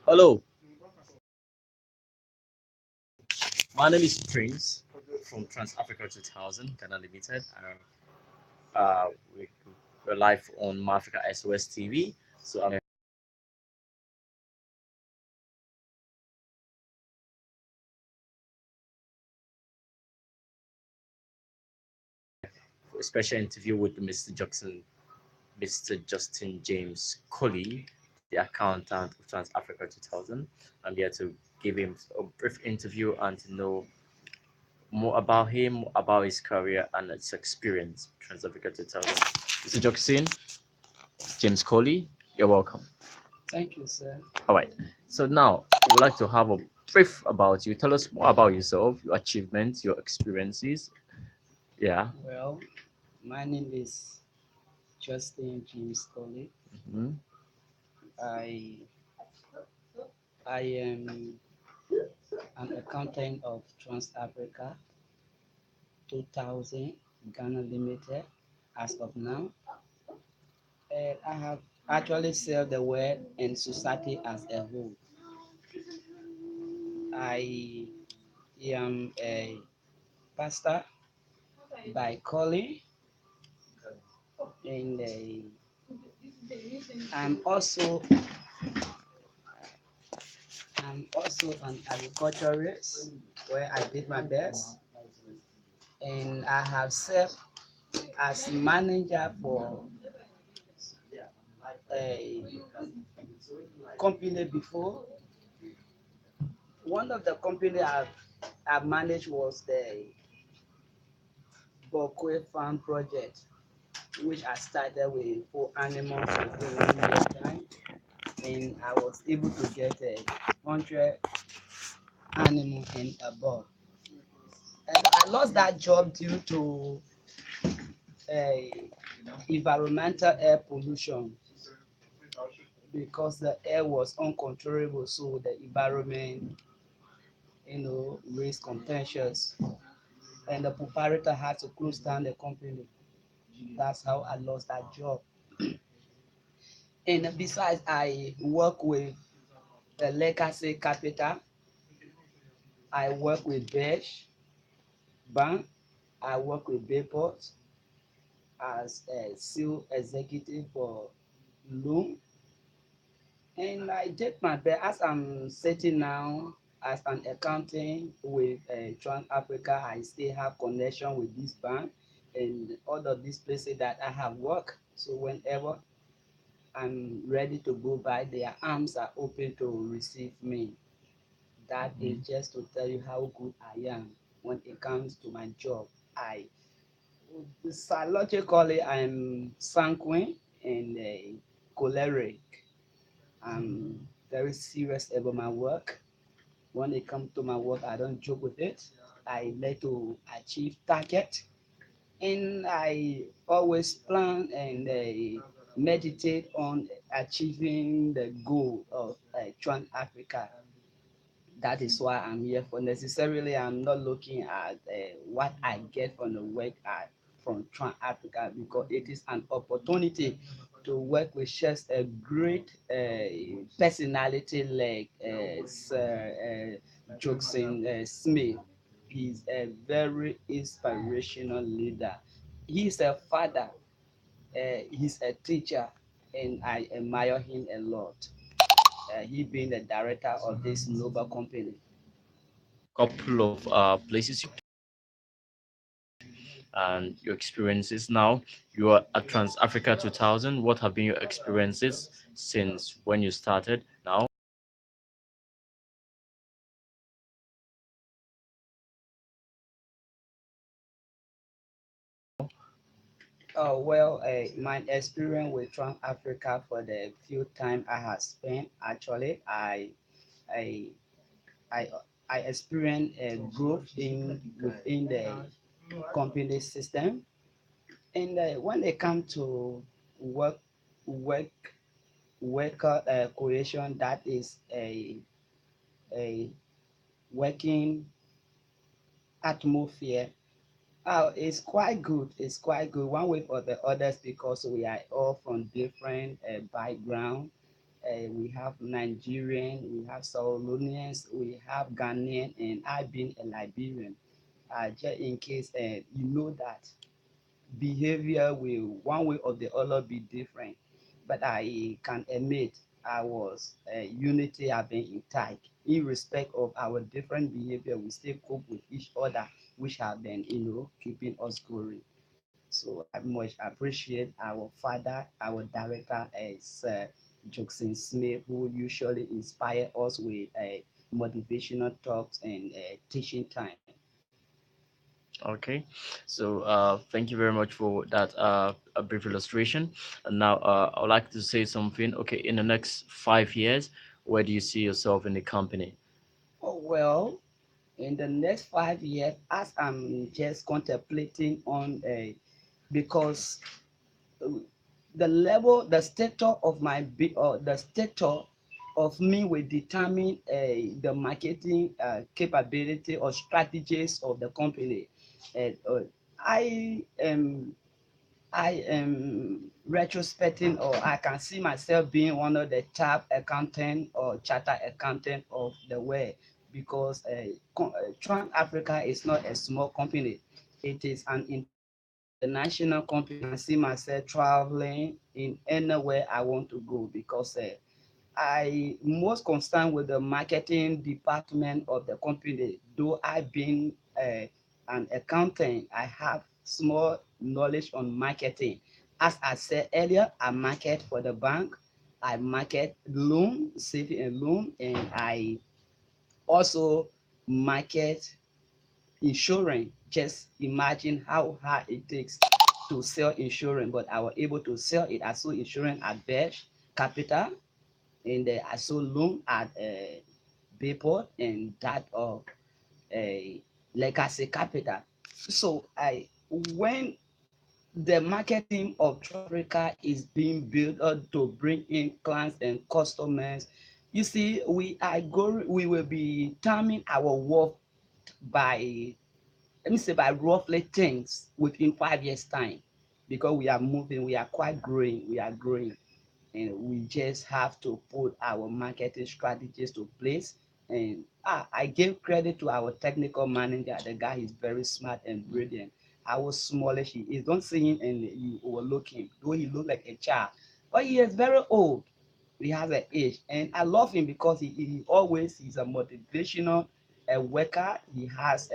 Hello, my name is Prince from Trans Africa 2000 Ghana Limited. We, we're live on Mafrica SOS TV. So I'm a special interview with Mr. Justin James Koli, the accountant of Trans Africa 2000. I'm here to give him a brief interview and to know more about him, about his career and its experience. Trans Africa 2000. Mr. Justin James Koli, you're welcome. Thank you, sir. All right. So now we'd like to have a brief about you. Tell us more about yourself, your achievements, your experiences. Yeah. Well, my name is Justin James Koli. Mhm. I I am an accountant of Trans Africa 2000 Ghana Limited as of now. I have actually served the world and society as a whole. I am a pastor by calling, and I'm also I'm also an agriculturist where I did my best, and I have served as manager for a company before. One of the company I've managed was the Bokwe Farm project, which I started with 4 animals within 1 year time, and I was able to get 100 animals and above. And I lost that job due to a environmental air pollution because the air was uncontrollable, so the environment, raised contentious, and the proprietor had to close down the company. That's how I lost that job. And besides, I work with the legacy capital. I work with Besh Bank. I work with Bayport as a sales executive for Loom. And I did my best as I'm sitting now as an accountant with Trans Africa. I still have connection with this bank and all of these places that I have worked. So whenever I'm ready to go by, their arms are open to receive me. That is just to tell you how good I am when it comes to my job. I psychologically I'm sanguine and choleric. I'm very serious about my work. When it comes to my work, I don't joke with it. I like to achieve target, and I always plan and meditate on achieving the goal of Trans Africa. That is why I'm here for. Necessarily, I'm not looking at what I get from the work from Trans Africa because it is an opportunity to work with just a great personality like Sir Jokson Smith. He's a very inspirational leader. He's a father, he's a teacher, and I admire him a lot. He being the director of this noble company. Couple of places and your experiences now. You are at Trans Africa 2000. What have been your experiences since when you started now? Oh well, my experience with Trans Africa for the few time I have spent, actually, I I I experienced a growth in within the company system, and when they come to work work worker creation, that is a working atmosphere. Oh, it's quite good. It's quite good. One way or the others because we are all from different background. We have Nigerian, we have Solonians, we have Ghanaian, and I've been a Liberian. Just in case you know that behavior will one way or the other be different, but I can admit I was unity have been intact. In respect of our different behavior, we still cope with each other, which have been keeping us going. So I much appreciate our father, our director is Jackson Smith, who usually inspire us with motivational talks and teaching time. Okay, so thank you very much for that a brief illustration. And now I would like to say something. Okay, in the next 5 years, where do you see yourself in the company? Oh, well, in the next 5 years, as I'm just contemplating on because uh, the level, the status of my or the status of me will determine the marketing capability or strategies of the company. And I am I am retrospecting, or I can see myself being one of the top accountant or charter accountant of the world, because Trans Africa is not a small company. It is an international company. I can see myself traveling in anywhere I want to go, because I most concerned with the marketing department of the company. Though I've been an accountant, I have small knowledge on marketing. As I said earlier, I market for the bank. I market loan, saving and loan, and I also market insurance. Just imagine how hard it takes to sell insurance, but I was able to sell it. I sold insurance at Beige Capital, and I sold loan at Bayport, and that of a Legacy Capital. So I when the marketing of Trafrica is being built up to bring in clients and customers, you see, we will be timing our work by, let me say, by roughly things within 5 years time, because we are moving, we are quite growing, we are growing, and we just have to put our marketing strategies to place. And I give credit to our technical manager. The guy is very smart and brilliant. How smallish he is. Don't see him and you overlook him, though he look like a child, but he is very old. He has an age, and I love him because he's a motivational worker. He has